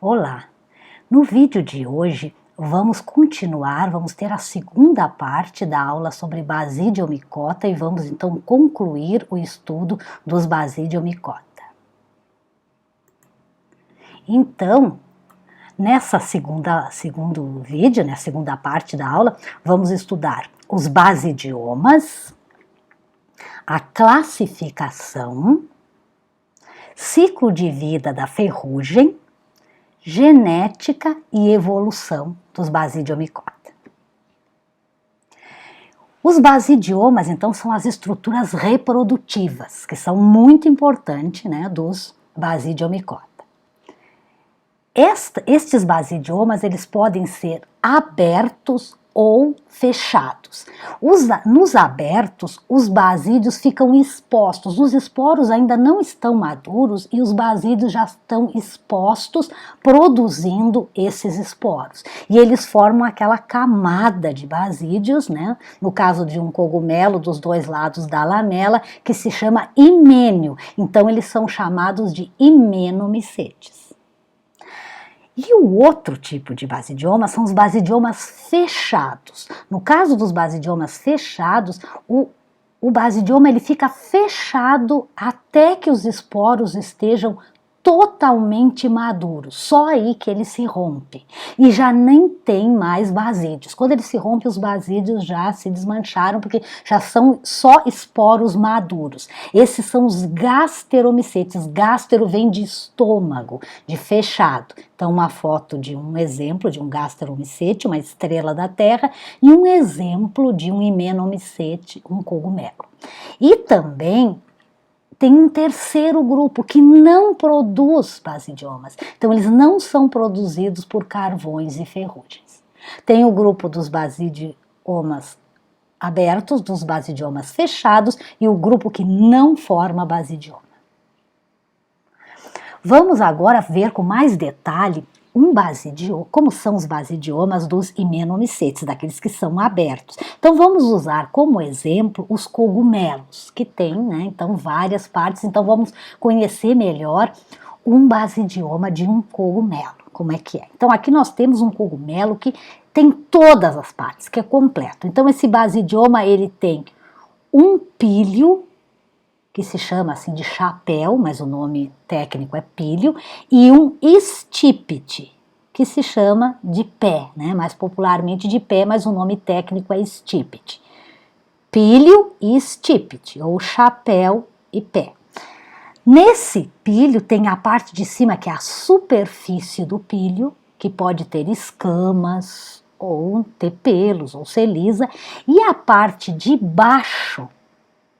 Olá! No vídeo de hoje vamos ter a segunda parte da aula sobre Basidiomycota e vamos então concluir o estudo dos Basidiomycota. Então, nessa segundo vídeo, na segunda parte da aula, vamos estudar os basidiomas, a classificação, ciclo de vida da ferrugem, genética e evolução dos Basidiomycota. Os basidiomas, então, são as estruturas reprodutivas, que são muito importantes, né, dos Basidiomycota. Estes basidiomas, eles podem ser abertos ou fechados. Nos abertos, os basídios ficam expostos, os esporos ainda não estão maduros e os basídios já estão expostos, produzindo esses esporos. E eles formam aquela camada de basídios, né? No caso de um cogumelo, dos dois lados da lamela, que se chama himênio. Então, eles são chamados de himenomicetes. E o outro tipo de basidioma são os basidiomas fechados. No caso dos basidiomas fechados, o basidioma ele fica fechado até que os esporos estejam totalmente maduros, só aí que ele se rompe e já nem tem mais basídios. Quando ele se rompe, os basídios já se desmancharam porque já são só esporos maduros. Esses são os gasteromicetes. Gastero vem de estômago, de fechado. Então, uma foto de um exemplo de um gasteromicete, uma estrela da Terra, e um exemplo de um himenomicete, um cogumelo. E também tem um terceiro grupo que não produz basidiomas. Então, eles não são produzidos por carvões e ferrugens. Tem o grupo dos basidiomas abertos, dos basidiomas fechados e o grupo que não forma basidioma. Vamos agora ver com mais detalhe como são os basidiomas dos himenomicetes, daqueles que são abertos. Então vamos usar como exemplo os cogumelos, que tem, né, então várias partes. Então vamos conhecer melhor um basidioma de um cogumelo, como é que é. Então aqui nós temos um cogumelo que tem todas as partes, que é completo. Então esse basidioma ele tem um pílio, que se chama assim de chapéu, mas o nome técnico é pílio, e um estípite, que se chama de pé, né? Mais popularmente de pé, mas o nome técnico é estípite. Pílio e estípite, ou chapéu e pé. Nesse pílio tem a parte de cima, que é a superfície do pílio, que pode ter escamas, ou ter pelos, ou ser lisa, e a parte de baixo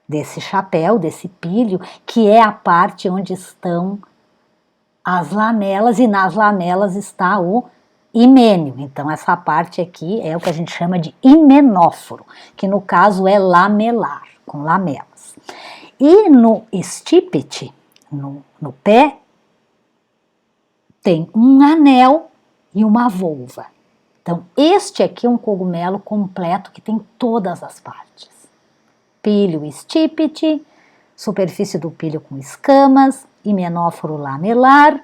desse chapéu, desse pílio, que é a parte onde estão as lamelas, e nas lamelas está o himênio. Então essa parte aqui é o que a gente chama de himenóforo, que no caso é lamelar, com lamelas. E no estípite, no pé, tem um anel e uma volva. Então este aqui é um cogumelo completo que tem todas as partes. Pílio estípite, superfície do pílio com escamas, himenóforo lamelar,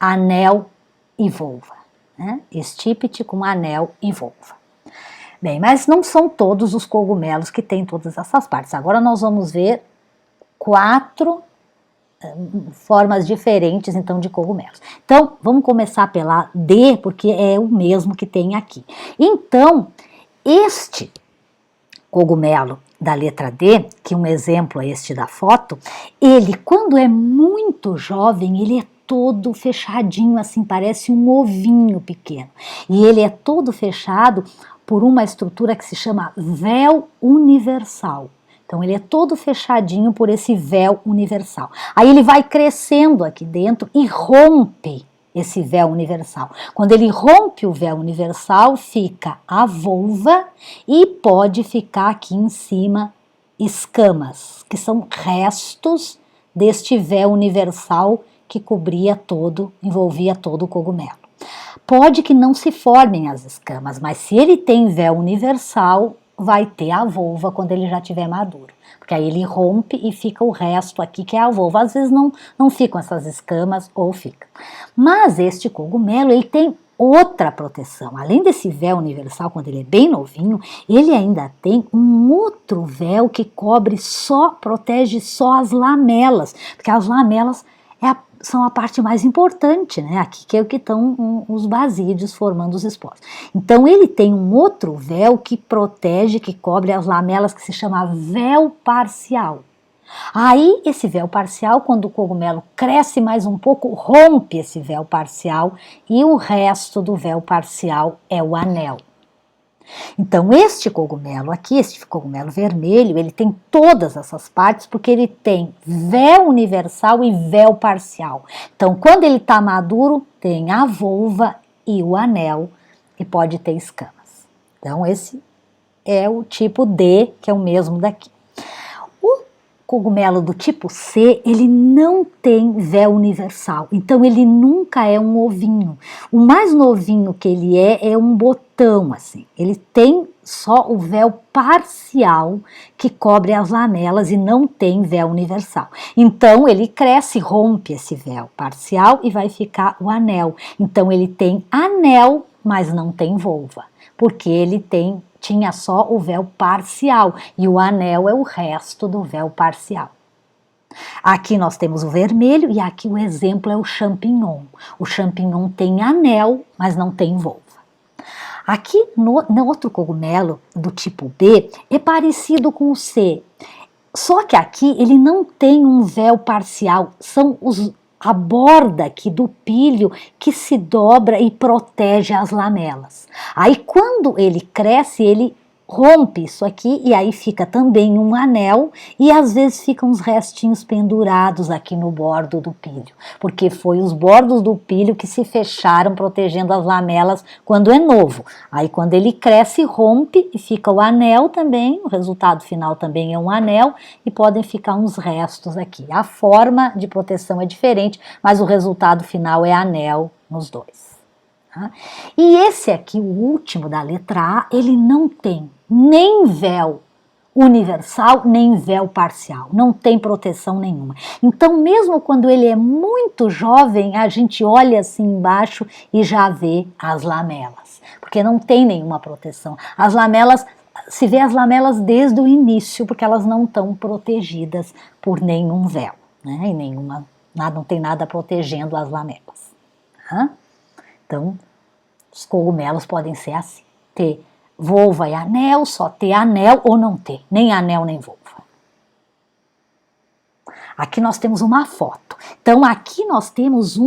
anel e volva. Né? Estípite com anel e volva. Bem, mas não são todos os cogumelos que têm todas essas partes. Agora nós vamos ver 4 formas diferentes, então, de cogumelos. Então, vamos começar pela D, porque é o mesmo que tem aqui. Então, este cogumelo da letra D, que um exemplo é este da foto, ele, quando é muito jovem, ele é todo fechadinho, assim, parece um ovinho pequeno. E ele é todo fechado por uma estrutura que se chama véu universal. Então, ele é todo fechadinho por esse véu universal. Aí ele vai crescendo aqui dentro e rompe esse véu universal. Quando ele rompe o véu universal, fica a volva e pode ficar aqui em cima escamas, que são restos deste véu universal que envolvia todo o cogumelo. Pode que não se formem as escamas, mas se ele tem véu universal, vai ter a volva quando ele já estiver maduro. porque aí ele rompe e fica o resto aqui que é a volva. Às vezes não ficam essas escamas ou fica. Mas este cogumelo, ele tem outra proteção. Além desse véu universal, quando ele é bem novinho, ele ainda tem um outro véu que protege só as lamelas, porque as lamelas são a parte mais importante, né? Aqui que é o que estão os basídeos formando os esporos. Então ele tem um outro véu que protege, que cobre as lamelas, que se chama véu parcial. Aí esse véu parcial, quando o cogumelo cresce mais um pouco, rompe esse véu parcial e o resto do véu parcial é o anel. Então este cogumelo aqui, este cogumelo vermelho, ele tem todas essas partes porque ele tem véu universal e véu parcial. Então quando ele está maduro, tem a volva e o anel e pode ter escamas. Então esse é o tipo D, que é o mesmo daqui. O cogumelo do tipo C, ele não tem véu universal, então ele nunca é um ovinho. O mais novinho que ele é um botão, assim. Ele tem só o véu parcial que cobre as lamelas e não tem véu universal. Então ele cresce, rompe esse véu parcial e vai ficar o anel. Então ele tem anel, mas não tem volva, porque ele tinha só o véu parcial e o anel é o resto do véu parcial. Aqui nós temos o vermelho e aqui o exemplo é o champignon. O champignon tem anel, mas não tem volva. Aqui no outro cogumelo do tipo B é parecido com o C, só que aqui ele não tem um véu parcial, são a borda aqui do píleo que se dobra e protege as lamelas. Aí quando ele cresce, ele rompe isso aqui e aí fica também um anel e às vezes ficam uns restinhos pendurados aqui no bordo do píleo, porque foi os bordos do píleo que se fecharam protegendo as lamelas quando é novo. Aí quando ele cresce, rompe e fica o anel também, o resultado final também é um anel e podem ficar uns restos aqui. A forma de proteção é diferente, mas o resultado final é anel nos dois. E esse aqui, o último da letra A, ele não tem nem véu universal, nem véu parcial, não tem proteção nenhuma. Então, mesmo quando ele é muito jovem, a gente olha assim embaixo e já vê as lamelas, porque não tem nenhuma proteção. As lamelas, se vê as lamelas desde o início, porque elas não estão protegidas por nenhum véu, né? E não tem nada protegendo as lamelas. Então, os cogumelos podem ser assim, ter volva e anel, só ter anel ou não ter, nem anel nem volva. Aqui nós temos uma foto. Então aqui nós temos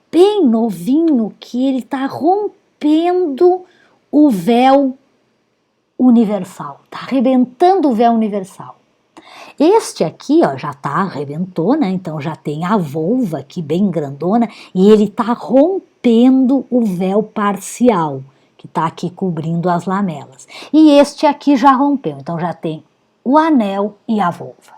bem novinho que ele está rompendo o véu universal, está arrebentando o véu universal. Este aqui, já arrebentou, né? Então já tem a volva aqui bem grandona e ele está rompendo o véu parcial, que está aqui cobrindo as lamelas. E este aqui já rompeu, então já tem o anel e a volva.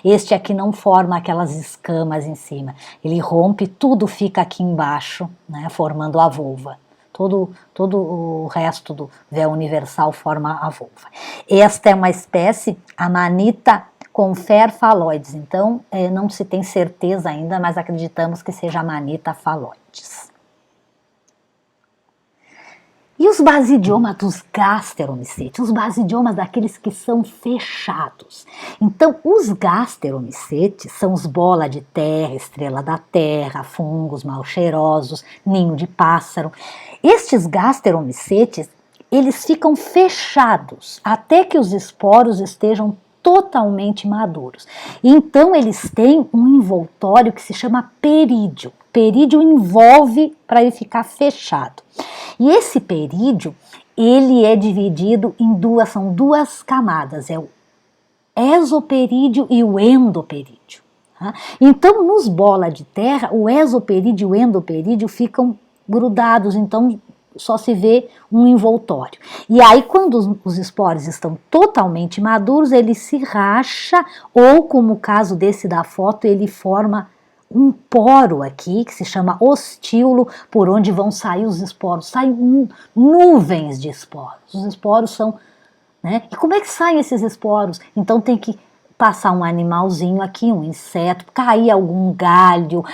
Este aqui não forma aquelas escamas em cima, ele rompe, tudo fica aqui embaixo, né, formando a volva. Todo o resto do véu universal forma a volva. Esta é uma espécie, Amanita confer-phaloides, então não se tem certeza ainda, mas acreditamos que seja Amanita phaloides. E os basidiomas dos gasteromicetes? Os basidiomas daqueles que são fechados. Então, os gasteromicetes são os bola de terra, estrela da terra, fungos mal cheirosos, ninho de pássaro. Estes gasteromicetes, eles ficam fechados até que os esporos estejam totalmente maduros. Então, eles têm um envoltório que se chama perídio. Perídio envolve para ele ficar fechado. E esse perídio, ele é dividido em são duas camadas, é o exoperídio e o endoperídio. Então, nos bola de terra, o exoperídio e o endoperídio ficam grudados, então só se vê um envoltório. E aí, quando os esporos estão totalmente maduros, ele se racha, ou como o caso desse da foto, ele forma um poro aqui, que se chama ostíolo, por onde vão sair os esporos. Saem nuvens de esporos. Os esporos são né? E como é que saem esses esporos? Então tem que passar um animalzinho aqui, um inseto, cair algum galho,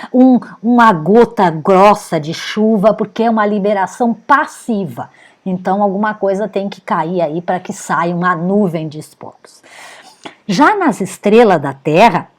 uma gota grossa de chuva, porque é uma liberação passiva. Então alguma coisa tem que cair aí para que saia uma nuvem de esporos. Já nas estrelas da Terra,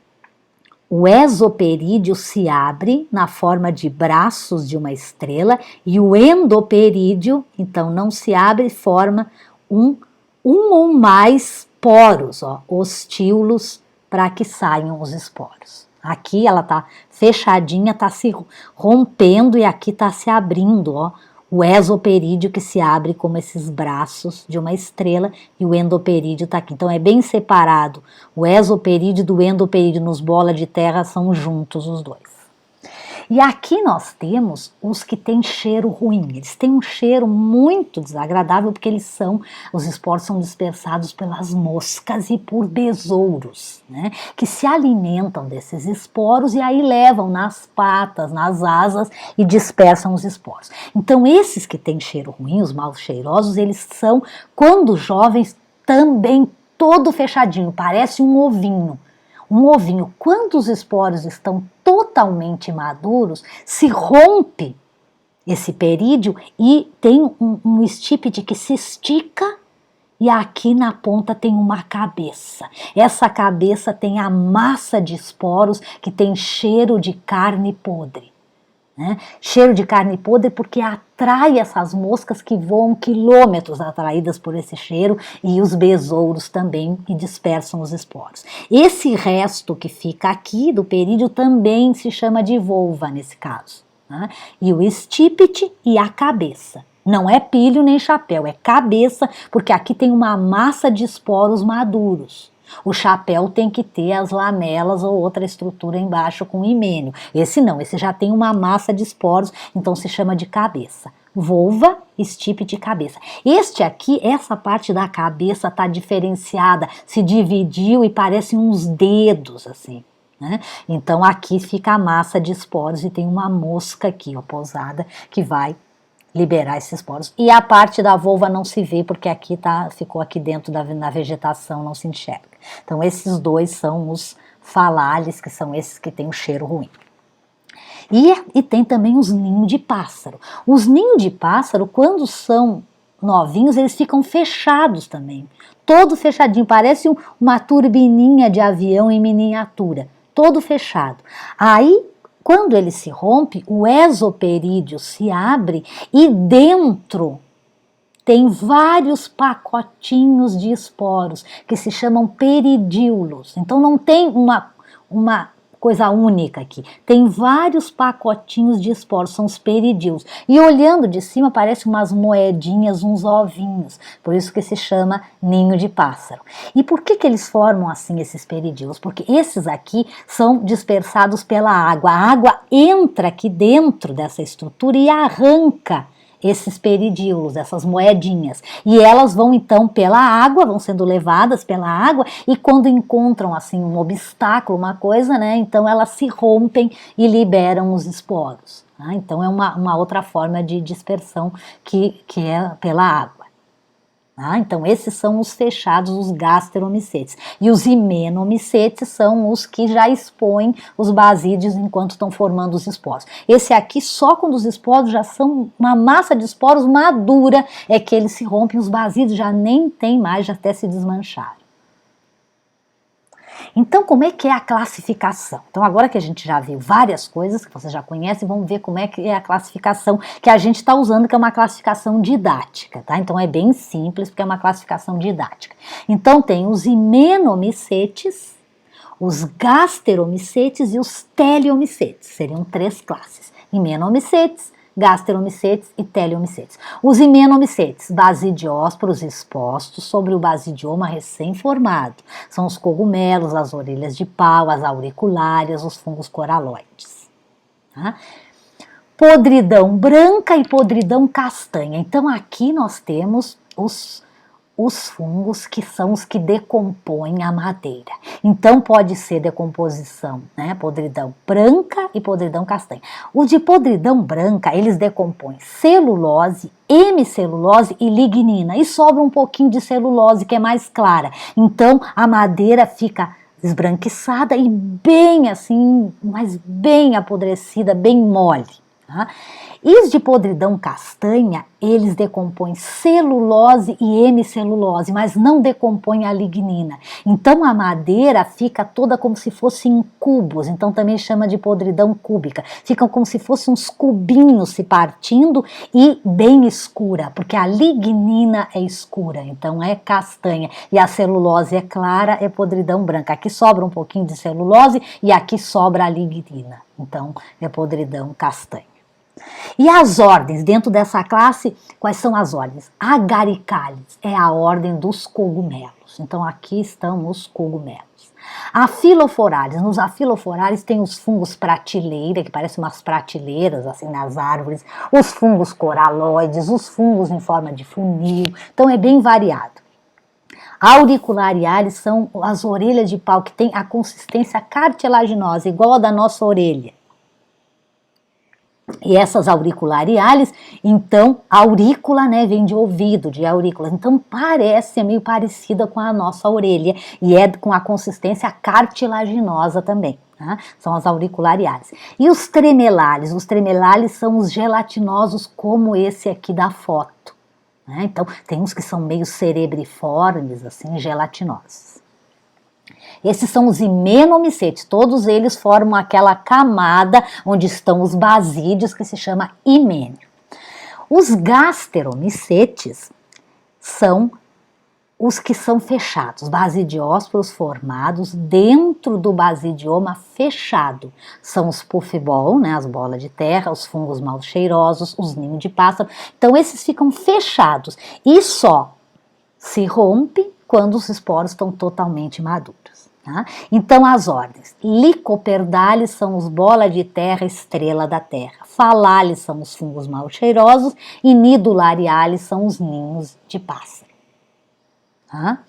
o exoperídeo se abre na forma de braços de uma estrela e o endoperídeo, então, não se abre e forma um ou mais poros, ostíolos, para que saiam os esporos. Aqui ela está fechadinha, está se rompendo e aqui está se abrindo, o exoperídeo que se abre como esses braços de uma estrela e o endoperídeo está aqui. Então é bem separado. O exoperídeo do endoperídeo nos bolas de terra são juntos os dois. E aqui nós temos os que têm cheiro ruim. Eles têm um cheiro muito desagradável porque os esporos são dispersados pelas moscas e por besouros, né, que se alimentam desses esporos e aí levam nas patas, nas asas e dispersam os esporos. Então esses que têm cheiro ruim, os mal cheirosos, eles são, quando jovens, também todo fechadinho, parece um ovinho. Um ovinho, quando os esporos estão totalmente maduros, se rompe esse perídeo e tem um estípite que se estica e aqui na ponta tem uma cabeça. Essa cabeça tem a massa de esporos que tem cheiro de carne podre. Né? Cheiro de carne podre porque atrai essas moscas que voam quilômetros atraídas por esse cheiro e os besouros também que dispersam os esporos. Esse resto que fica aqui do perídeo também se chama de volva nesse caso. Né? E o estípite e a cabeça. Não é pilho nem chapéu, é cabeça, porque aqui tem uma massa de esporos maduros. O chapéu tem que ter as lamelas ou outra estrutura embaixo com himênio. Esse não, esse já tem uma massa de esporos, então se chama de cabeça. Volva, estípite e cabeça. Este aqui, essa parte da cabeça está diferenciada, se dividiu e parecem uns dedos assim. Né? Então aqui fica a massa de esporos e tem uma mosca aqui, pousada, que vai liberar esses poros. E a parte da volva não se vê, porque aqui ficou aqui dentro na vegetação, não se enxerga. Então esses são os falales, que são esses que têm o cheiro ruim. E tem também os ninhos de pássaro. Os ninhos de pássaro, quando são novinhos, eles ficam fechados também. Todo fechadinho, parece uma turbininha de avião em miniatura. Todo fechado. Aí, quando ele se rompe, o exoperídeo se abre e dentro tem vários pacotinhos de esporos que se chamam peridíolos. Então não tem uma coisa única aqui. Tem vários pacotinhos de esporos, são os peridíolos. E olhando de cima parecem umas moedinhas, uns ovinhos. Por isso que se chama ninho de pássaro. E por que eles formam assim esses peridíolos? Porque esses aqui são dispersados pela água. A água entra aqui dentro dessa estrutura e arranca esses peridíolos, essas moedinhas. E elas vão então pela água, vão sendo levadas pela água e quando encontram assim um obstáculo, uma coisa, né, então elas se rompem e liberam os esporos. Tá? Então é uma outra forma de dispersão que é pela água. Ah, então esses são os fechados, os gasteromicetes. E os himenomicetes são os que já expõem os basídeos enquanto estão formando os esporos. Esse aqui, só quando os esporos já são uma massa de esporos madura, é que eles se rompem, os basídeos já nem tem mais, já até se desmancharam. Então, como é que é a classificação? Então, agora que a gente já viu várias coisas que você já conhece, vamos ver como é que é a classificação que a gente está usando, que é uma classificação didática, tá? Então, é bem simples, porque é uma classificação didática. Então, tem os himenomicetes, os gasteromicetes e os teleomicetes. Seriam 3 classes. Himenomicetes, gasteromicetes e teleomicetes. Os himenomicetes, basidiósporos expostos sobre o basidioma recém-formado. São os cogumelos, as orelhas de pau, as auriculares, os fungos coraloides. Tá? Podridão branca e podridão castanha. Então aqui nós temos os fungos que são os que decompõem a madeira. Então pode ser decomposição, né, podridão branca e podridão castanha. Os de podridão branca, eles decompõem celulose, hemicelulose e lignina, e sobra um pouquinho de celulose que é mais clara. Então a madeira fica esbranquiçada e bem assim, mas bem apodrecida, bem mole. Tá? E os de podridão castanha, eles decompõem celulose e hemicelulose, mas não decompõem a lignina. Então a madeira fica toda como se fosse em cubos, então também chama de podridão cúbica. Ficam como se fossem uns cubinhos se partindo e bem escura, porque a lignina é escura, então é castanha. E a celulose é clara, é podridão branca. Aqui sobra um pouquinho de celulose e aqui sobra a lignina, então é podridão castanha. E as ordens, dentro dessa classe, quais são as ordens? Agaricales é a ordem dos cogumelos. Então aqui estão os cogumelos. Afiloforales, nos afiloforales tem os fungos prateleira, que parecem umas prateleiras assim nas árvores, os fungos coraloides, os fungos em forma de funil, então é bem variado. Auriculariales são as orelhas de pau que tem a consistência cartilaginosa, igual a da nossa orelha. E essas auriculariales, então, aurícula, né, vem de ouvido, de aurícula, então parece, é meio parecida com a nossa orelha e é com a consistência cartilaginosa também, tá? São as auriculariales. E os tremelares são os gelatinosos como esse aqui da foto, né? Então, tem uns que são meio cerebriformes, assim, gelatinosos. Esses são os himenomicetes, todos eles formam aquela camada onde estão os basídeos, que se chama himênio. Os gasteromicetes são os que são fechados, basidiósporos formados dentro do basidioma fechado. São os puffball, né, as bolas de terra, os fungos mal cheirosos, os ninhos de pássaro. Então esses ficam fechados e só se rompe quando os esporos estão totalmente maduros. Tá? Então as ordens, Lycoperdales são os bola de terra, estrela da terra, Phalalis são os fungos mal cheirosos e Nidulariales são os ninhos de pássaro. Tá?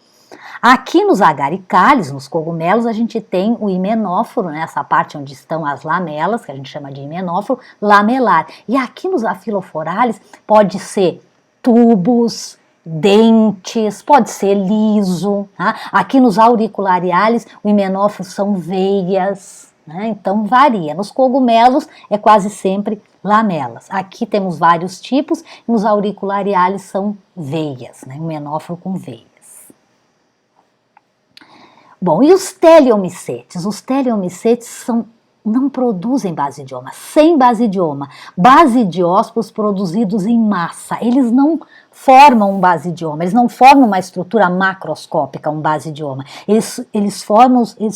Aqui nos agaricales, nos cogumelos, a gente tem o himenóforo, né, essa parte onde estão as lamelas, que a gente chama de himenóforo, lamelar. E aqui nos afiloforales pode ser tubos, dentes, pode ser liso, tá? Aqui nos auriculariales o himenóforo são veias, né? Então varia. Nos cogumelos é quase sempre lamelas. Aqui temos vários tipos, nos auriculariales são veias, né? Himenóforo com veias. Bom, e os teleomicetes? Os teleomicetes não produzem basidioma, sem basidioma, basidiósporos produzidos em massa, eles não formam um basidioma, eles não formam uma estrutura macroscópica, um basidioma, eles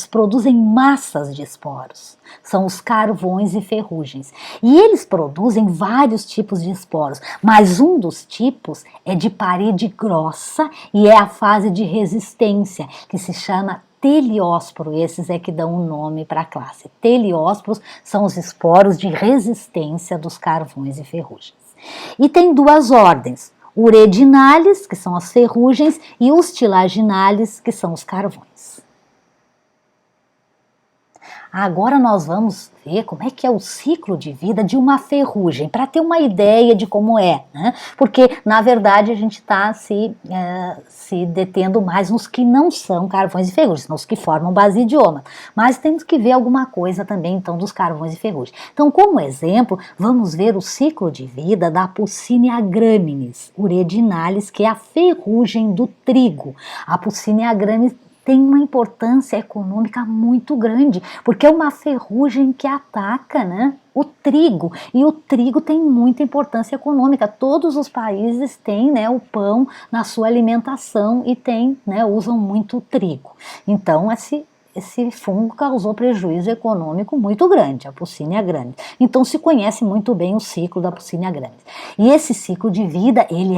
produzem massas de esporos, são os carvões e ferrugens, e eles produzem vários tipos de esporos, mas um dos tipos é de parede grossa e é a fase de resistência, que se chama teleósporo, esses é que dão o nome para a classe. Teleósporos são os esporos de resistência dos carvões e ferrugens. E tem duas ordens, uredinales, que são as ferrugens, e ustilaginales, que são os carvões. Agora nós vamos ver como é que é o ciclo de vida de uma ferrugem, para ter uma ideia de como é, né? Porque, na verdade, a gente está se detendo mais nos que não são carvões e ferrugens, nos que formam basidioma. Mas temos que ver alguma coisa também, então, dos carvões e ferrugens. Então, como exemplo, vamos ver o ciclo de vida da Puccinia graminis uredinalis, que é a ferrugem do trigo. A Puccinia graminis tem uma importância econômica muito grande, porque é uma ferrugem que ataca, né, o trigo, e o trigo tem muita importância econômica. Todos os países têm, né, o pão na sua alimentação e usam muito trigo. Então esse fungo causou prejuízo econômico muito grande, a Puccinia graminis. Então se conhece muito bem o ciclo da Puccinia graminis. E esse ciclo de vida, ele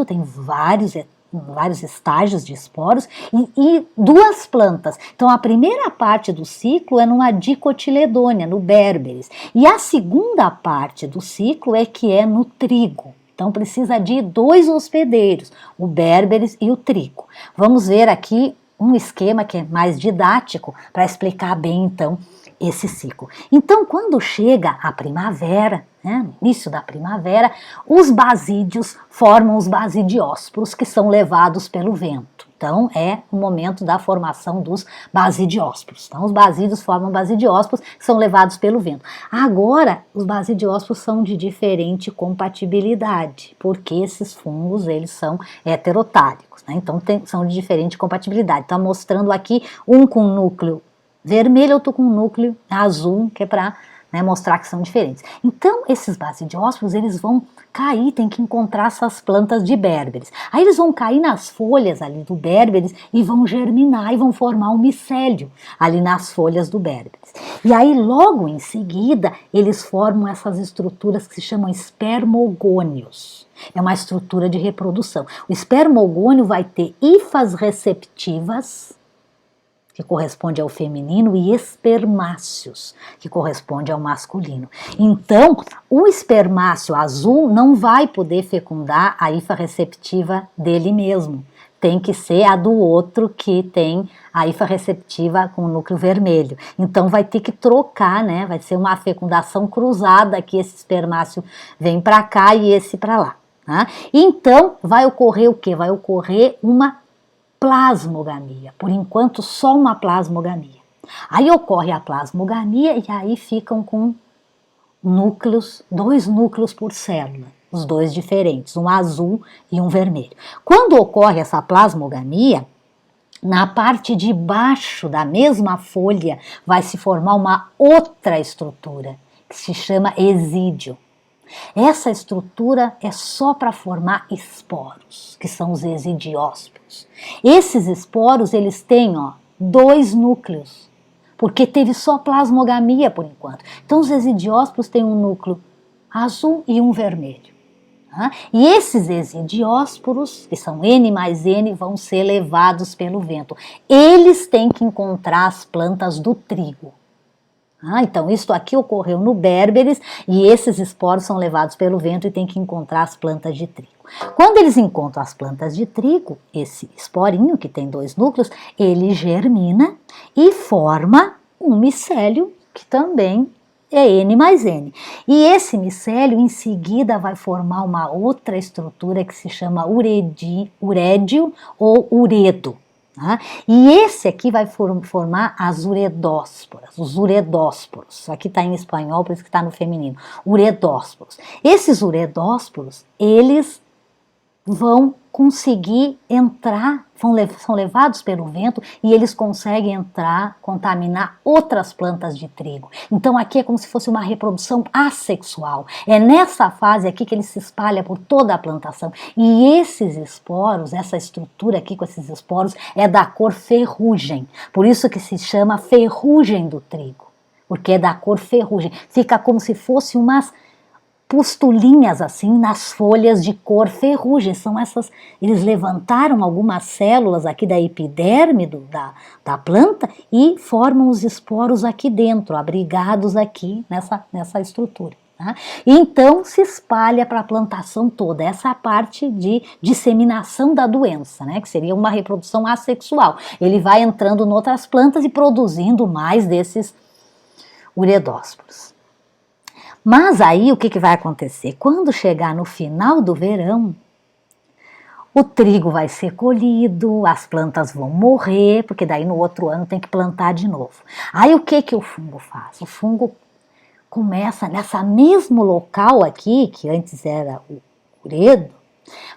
tem vários estágios de esporos e duas plantas. Então a primeira parte do ciclo é numa dicotiledônia, no berberis, e a segunda parte do ciclo é que é no trigo. Então precisa de 2 hospedeiros, o berberis e o trigo. Vamos ver aqui um esquema que é mais didático para explicar bem então esse ciclo. Então quando chega a primavera, né, no início da primavera, os basídeos formam os basidiósporos que são levados pelo vento. Então é o momento da formação dos basidiósporos. Então os basídeos formam basidiósporos que são levados pelo vento. Agora os basidiósporos são de diferente compatibilidade, porque esses fungos eles são heterotálicos, né? Então são de diferente compatibilidade. Está mostrando aqui um com núcleo vermelho, outro com núcleo azul, que é para mostrar que são diferentes. Então, esses basidiósporos, eles vão cair, tem que encontrar essas plantas de berberis. Aí eles vão cair nas folhas ali do berberis e vão germinar e vão formar um micélio ali nas folhas do berberis. E aí, logo em seguida, eles formam essas estruturas que se chamam espermogônios. É uma estrutura de reprodução. O espermogônio vai ter hifas receptivas, que corresponde ao feminino, e espermáceos, que corresponde ao masculino. Então, o espermáceo azul não vai poder fecundar a hifa receptiva dele mesmo. Tem que ser a do outro que tem a hifa receptiva com o núcleo vermelho. Então vai ter que trocar, né? Vai ser uma fecundação cruzada, que esse espermáceo vem para cá e esse para lá. Tá? Então vai ocorrer o quê? Vai ocorrer uma plasmogamia, por enquanto só uma plasmogamia. Aí ocorre a plasmogamia e aí ficam com núcleos, 2 núcleos por célula, os 2 diferentes, um azul e um vermelho. Quando ocorre essa plasmogamia, na parte de baixo da mesma folha vai se formar uma outra estrutura, que se chama exídio. Essa estrutura é só para formar esporos, que são os exidiósporos. Esses esporos, eles têm 2 núcleos, porque teve só plasmogamia por enquanto. Então os exidiósporos têm um núcleo azul e um vermelho. Tá? E esses exidiósporos, que são N mais N, vão ser levados pelo vento. Eles têm que encontrar as plantas do trigo. Então isso aqui ocorreu no berberis e esses esporos são levados pelo vento e tem que encontrar as plantas de trigo. Quando eles encontram as plantas de trigo, esse esporinho que tem 2 núcleos, ele germina e forma um micélio que também é N mais N. E esse micélio em seguida vai formar uma outra estrutura que se chama urédio ou uredo. E esse aqui vai formar as uredósporas, os uredósporos. Aqui está em espanhol, por isso que está no feminino. Uredósporos. Esses uredósporos, eles vão conseguir entrar, são levados pelo vento e eles conseguem entrar, contaminar outras plantas de trigo. Então aqui é como se fosse uma reprodução assexual. É nessa fase aqui que ele se espalha por toda a plantação. E esses esporos, essa estrutura aqui com esses esporos é da cor ferrugem. Por isso que se chama ferrugem do trigo, porque é da cor ferrugem. Fica como se fosse umas pustulinhas assim nas folhas de cor ferrugem. São essas, eles levantaram algumas células aqui da epiderme da planta e formam os esporos aqui dentro, abrigados aqui nessa estrutura. Tá? Então se espalha para a plantação toda, essa é a parte de disseminação da doença, né? Que seria uma reprodução assexual. Ele vai entrando em outras plantas e produzindo mais desses uredósporos. Mas aí o que vai acontecer? Quando chegar no final do verão, o trigo vai ser colhido, as plantas vão morrer, porque daí no outro ano tem que plantar de novo. Aí o que o fungo faz? O fungo começa nessa mesmo local aqui, que antes era o uredo,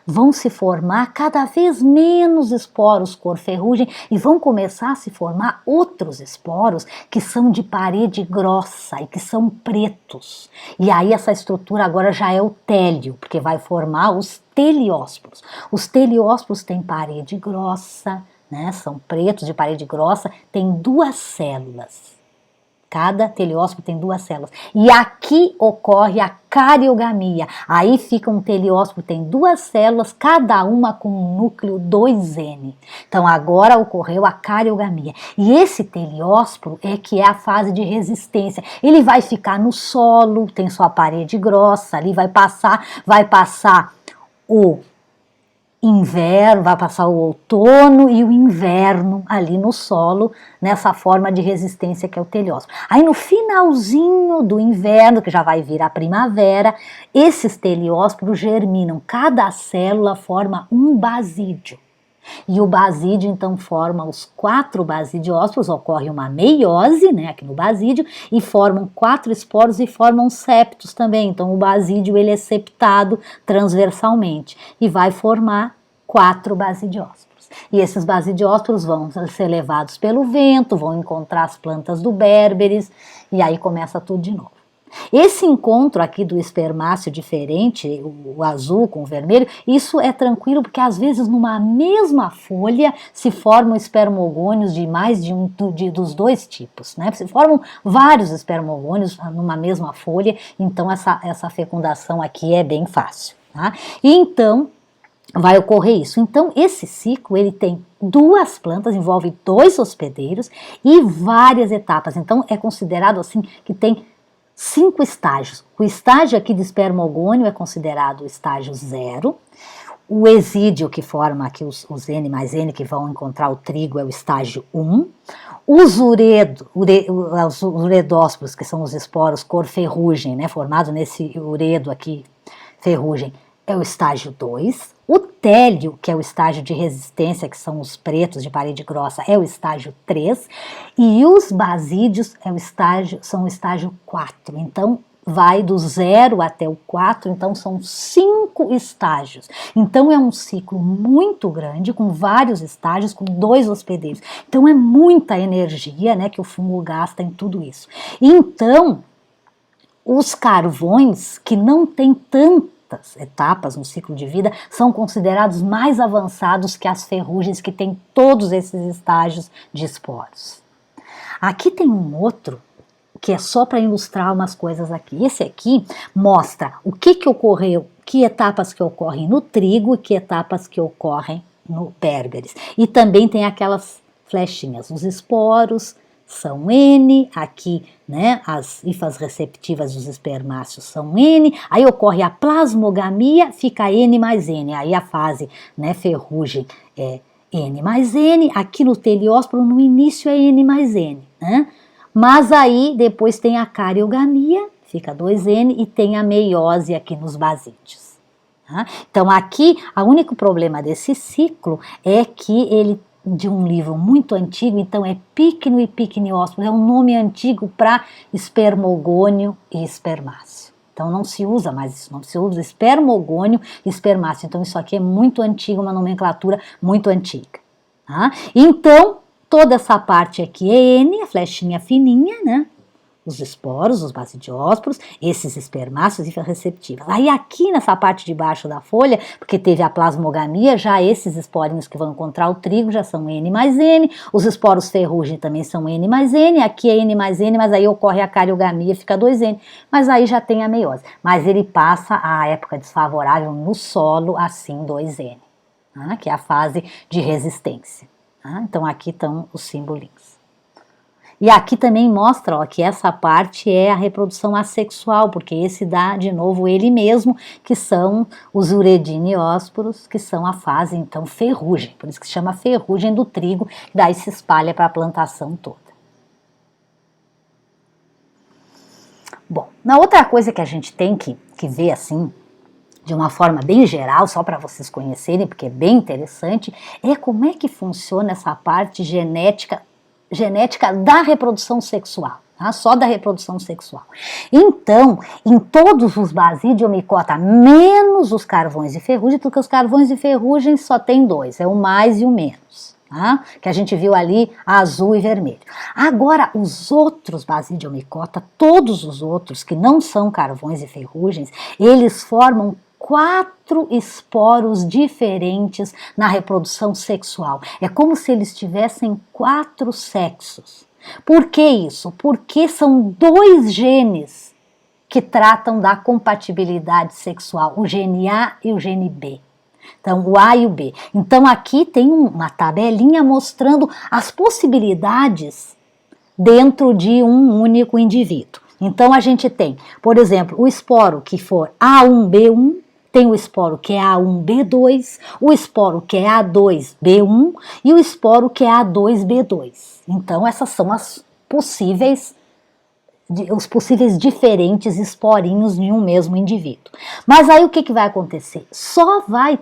vão se formar cada vez menos esporos cor ferrugem e vão começar a se formar outros esporos que são de parede grossa e que são pretos. E aí essa estrutura agora já é o télio, porque vai formar os teliósporos. Os teliósporos têm parede grossa, né, são pretos de parede grossa, tem 2 células. Cada teleósporo tem 2 células. E aqui ocorre a cariogamia. Aí fica um teleósporo, tem 2 células, cada uma com um núcleo 2N. Então agora ocorreu a cariogamia. E esse teleósporo é que é a fase de resistência. Ele vai ficar no solo, tem sua parede grossa, ali vai passar o inverno, vai passar o outono e o inverno ali no solo, nessa forma de resistência que é o teleósporo. Aí no finalzinho do inverno, que já vai vir a primavera, esses teleósporos germinam, cada célula forma um basídio. E o basídio então forma os 4 basidiósporos, ocorre uma meiose, né, aqui no basídio, e formam 4 esporos e formam septos também. Então o basídio ele é septado transversalmente e vai formar 4 basidiósporos. E esses basidiósporos vão ser levados pelo vento, vão encontrar as plantas do berberis e aí começa tudo de novo. Esse encontro aqui do espermáceo diferente, o azul com o vermelho, isso é tranquilo porque às vezes numa mesma folha se formam espermogônios de mais de dos 2 tipos, né? Se formam vários espermogônios numa mesma folha, então essa fecundação aqui é bem fácil, tá? E então vai ocorrer isso. Então esse ciclo ele tem 2 plantas, envolve 2 hospedeiros e várias etapas. Então é considerado assim que tem 5 estágios. O estágio aqui de espermogônio é considerado o estágio 0. O exídio, que forma aqui os N mais N, que vão encontrar o trigo, é o estágio 1. Os uredósporos, que são os esporos cor ferrugem, né, formado nesse uredo aqui, ferrugem, é o estágio 2. O télio, que é o estágio de resistência, que são os pretos de parede grossa, é o estágio 3. E os basídios são o estágio 4. Então, vai do 0 até o 4, então são 5 estágios. Então, é um ciclo muito grande, com vários estágios, com 2 hospedeiros. Então, é muita energia, né, que o fungo gasta em tudo isso. Então, os carvões que não têm tantas etapas no ciclo de vida são considerados mais avançados que as ferrugens que têm todos esses estágios de esporos. Aqui tem um outro que é só para ilustrar umas coisas aqui. Esse aqui mostra o que ocorreu, que etapas que ocorrem no trigo e que etapas que ocorrem no berberis. E também tem aquelas flechinhas, os esporos são N, aqui, né, as hifas receptivas dos espermáceos são N, aí ocorre a plasmogamia, fica N mais N, aí a fase, né, ferrugem é N mais N, aqui no teleósporo no início é N mais N, né, mas aí depois tem a cariogamia, fica 2N, e tem a meiose aqui nos basídeos. Tá? Então aqui, o único problema desse ciclo é que ele de um livro muito antigo, então é pícnio e picniósporos, é um nome antigo para espermogônio e espermáceo. Então não se usa mais esse nome, se usa espermogônio e espermáceo. Então isso aqui é muito antigo, uma nomenclatura muito antiga. Tá? Então toda essa parte aqui é N, a flechinha fininha, né? Os esporos, os basidiósporos, esses espermáceos e receptivas. Aí aqui nessa parte de baixo da folha, porque teve a plasmogamia, já esses esporinhos que vão encontrar o trigo já são N mais N, os esporos ferrugem também são N mais N, aqui é N mais N, mas aí ocorre a cariogamia, fica 2N, mas aí já tem a meiose. Mas ele passa a época desfavorável no solo, assim 2N, tá? Que é a fase de resistência. Tá? Então aqui estão os simbolinhos. E aqui também mostra, ó, que essa parte é a reprodução assexual, porque esse dá de novo ele mesmo, que são os urediniósporos, que são a fase então ferrugem, por isso que se chama ferrugem do trigo, que daí se espalha para a plantação toda. Bom, na outra coisa que a gente tem que ver assim, de uma forma bem geral, só para vocês conhecerem, porque é bem interessante, é como é que funciona essa parte genética da reprodução sexual, tá? Só da reprodução sexual. Então, em todos os basidiomicota, menos os carvões e ferrugem, porque os carvões e ferrugem só tem 2, é o mais e o menos, tá? Que a gente viu ali, azul e vermelho. Agora, os outros basidiomicota, todos os outros que não são carvões e ferrugens, eles formam 4 esporos diferentes na reprodução sexual. É como se eles tivessem 4 sexos. Por que isso? Porque são dois genes que tratam da compatibilidade sexual, o gene A e o gene B. Então, o A e o B. Então, aqui tem uma tabelinha mostrando as possibilidades dentro de um único indivíduo. Então, a gente tem, por exemplo, o esporo que for A1B1, tem o esporo que é A1B2, o esporo que é A2B1 e o esporo que é A2B2. Então, essas são os possíveis diferentes esporinhos em um mesmo indivíduo. Mas aí o que vai acontecer? Só vai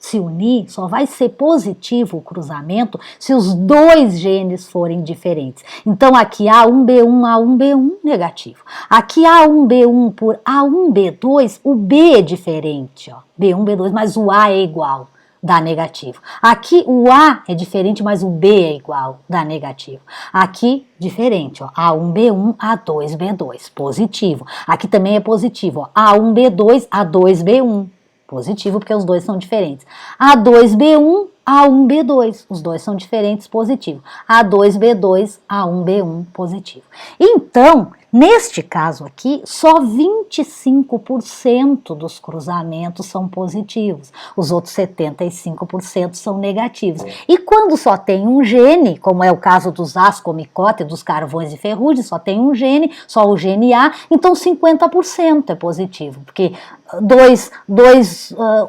se unir, só vai ser positivo o cruzamento se os dois genes forem diferentes. Então aqui A1B1, A1B1, negativo. Aqui A1B1 por A1B2, o B é diferente, ó, B1, B2, mas o A é igual, dá negativo. Aqui o A é diferente, mas o B é igual, dá negativo. Aqui, diferente, ó, A1B1, A2B2, positivo. Aqui também é positivo, ó, A1B2, A2B1. Positivo, porque os dois são diferentes. A2B1, A1B2. Os dois são diferentes, positivo. A2B2, A1B1, positivo. Então, neste caso aqui, só 25% dos cruzamentos são positivos. Os outros 75% são negativos. E quando só tem um gene, como é o caso dos ascomicota e dos carvões de ferrugem, só tem um gene, só o gene A, então 50% é positivo, porque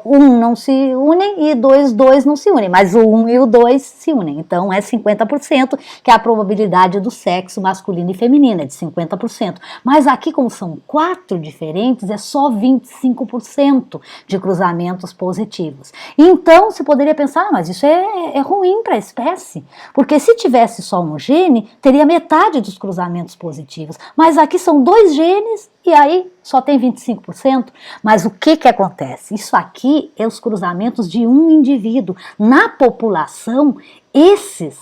1 não se unem e 2 não se unem, mas o 1 e o 2 se unem. Então é 50%, que é a probabilidade do sexo masculino e feminino, é de 50%. Mas aqui, como são 4 diferentes, é só 25% de cruzamentos positivos. Então você poderia pensar, mas isso é ruim para a espécie, porque se tivesse só um gene, teria metade dos cruzamentos positivos. Mas aqui são 2 genes e aí só tem 25%. Mas o que acontece? Isso aqui é os cruzamentos de um indivíduo. Na população, esses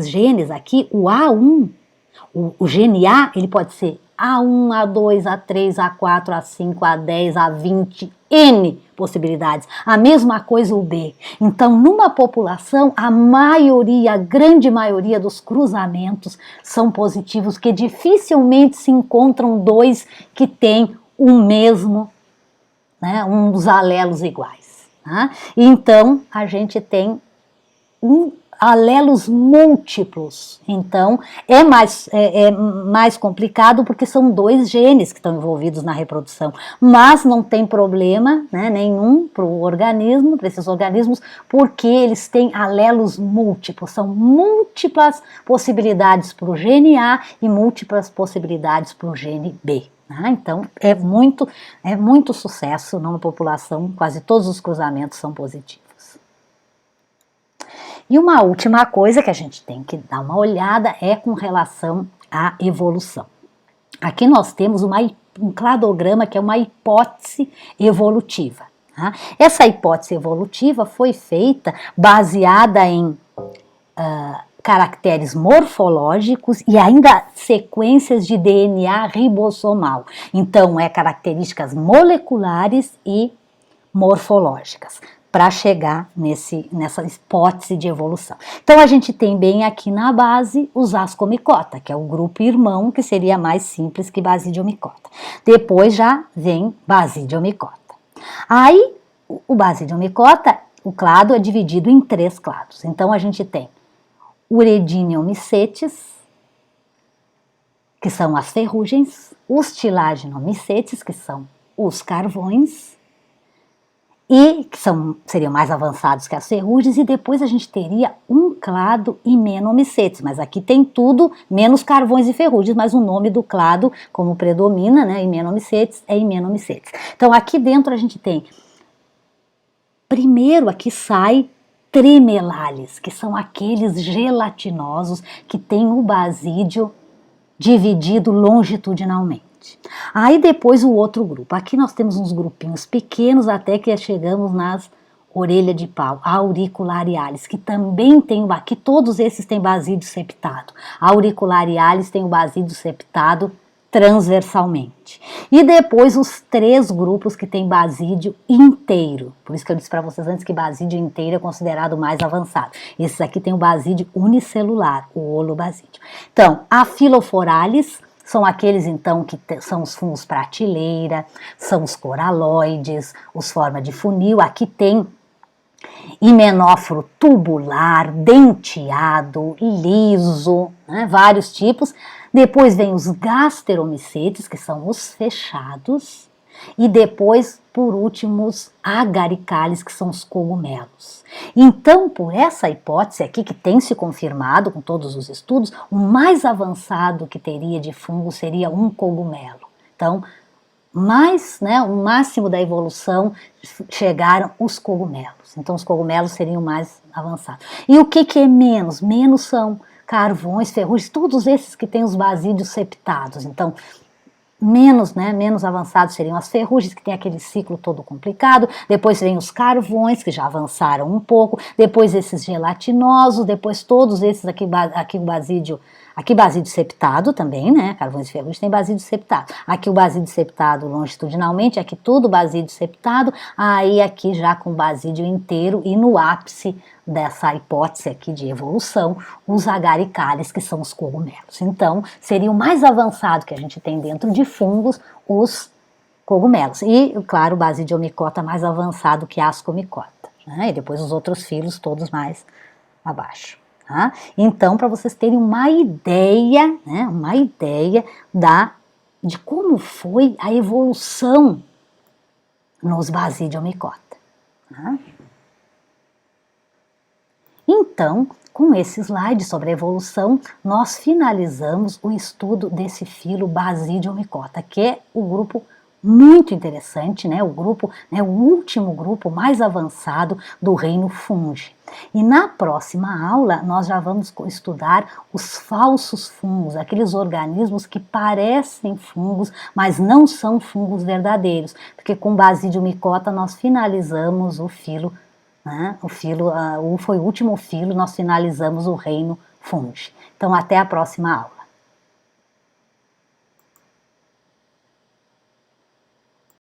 genes aqui, o A1, o gene A, ele pode ser A1, A2, A3, A4, A5, A10, A20, N possibilidades. A mesma coisa o B. Então, numa população, a grande maioria dos cruzamentos são positivos, que dificilmente se encontram 2 que têm o mesmo, né, um dos alelos iguais. Tá? Então, a gente tem alelos múltiplos. Então, é mais complicado porque são 2 genes que estão envolvidos na reprodução. Mas não tem problema, né, nenhum para o organismo, para esses organismos, porque eles têm alelos múltiplos. São múltiplas possibilidades para o gene A e múltiplas possibilidades para o gene B. Então, é muito sucesso na população, quase todos os cruzamentos são positivos. E uma última coisa que a gente tem que dar uma olhada é com relação à evolução. Aqui nós temos um cladograma que é uma hipótese evolutiva. Tá? Essa hipótese evolutiva foi feita baseada em caracteres morfológicos e ainda sequências de DNA ribossomal. Então, características moleculares e morfológicas, para chegar nessa hipótese de evolução. Então, a gente tem bem aqui na base os ascomicota, que é o grupo irmão, que seria mais simples que basidiomicota. Depois já vem basidiomicota. Aí, o basidiomicota, o clado é dividido em 3 clados. Então, a gente tem Urediniomycetes, que são as ferrugens, os Tilaginomycetes, que são os carvões, e que seriam mais avançados que as ferrugens, e depois a gente teria um clado Hymenomycetes, mas aqui tem tudo menos carvões e ferrugens, mas o nome do clado, como predomina, né, Hymenomycetes, é Hymenomycetes. Então aqui dentro a gente tem, primeiro aqui sai Tremelales, que são aqueles gelatinosos que têm o basídio dividido longitudinalmente. Aí depois o outro grupo, aqui nós temos uns grupinhos pequenos até que chegamos nas orelha de pau, auricularialis, que também tem, aqui todos esses têm basídio septado. A auricularialis tem o basídio septado transversalmente. E depois os 3 grupos que tem basídio inteiro. Por isso que eu disse para vocês antes que basídio inteiro é considerado mais avançado. Esses aqui tem o basídio unicelular, o holobasídio. Então, a Filoforalis são aqueles então que são os fungos prateleira, são os coraloides, os forma de funil. Aqui tem himenóforo tubular, denteado, liso, né, vários tipos. Depois vem os gasteromicetes, que são os fechados, e depois, por último, os agaricales, que são os cogumelos. Então, por essa hipótese aqui, que tem se confirmado com todos os estudos, o mais avançado que teria de fungo seria um cogumelo. Então, mais, né, o máximo da evolução chegaram os cogumelos. Então, os cogumelos seriam mais avançados. E o que é menos? Menos são carvões, ferrugens, todos esses que têm os basídios septados. Então, menos, né, menos avançados seriam as ferrugens, que tem aquele ciclo todo complicado. Depois vem os carvões, que já avançaram um pouco. Depois esses gelatinosos, depois todos esses aqui o basídio. Aqui basídio septado também, né? Carvões e ferrugens tem basídio septado. Aqui o basídio septado longitudinalmente, aqui tudo basídio septado, aí aqui já com basídio inteiro e no ápice dessa hipótese aqui de evolução, os agaricales, que são os cogumelos. Então, seria o mais avançado que a gente tem dentro de fungos, os cogumelos. E, claro, o basidiomicota mais avançado que a ascomicota, né? E depois os outros filos todos mais abaixo. Tá? Então, para vocês terem uma ideia, né, de como foi a evolução nos basidiomicota. Tá? Então, com esse slide sobre a evolução, nós finalizamos o estudo desse filo basidiomicota, que é o grupo muito interessante, né, o último grupo mais avançado do reino fungi. E na próxima aula nós já vamos estudar os falsos fungos, aqueles organismos que parecem fungos, mas não são fungos verdadeiros, porque com basidiomicota nós finalizamos o filo, né, foi o último filo, nós finalizamos o reino fungi. Então até a próxima aula.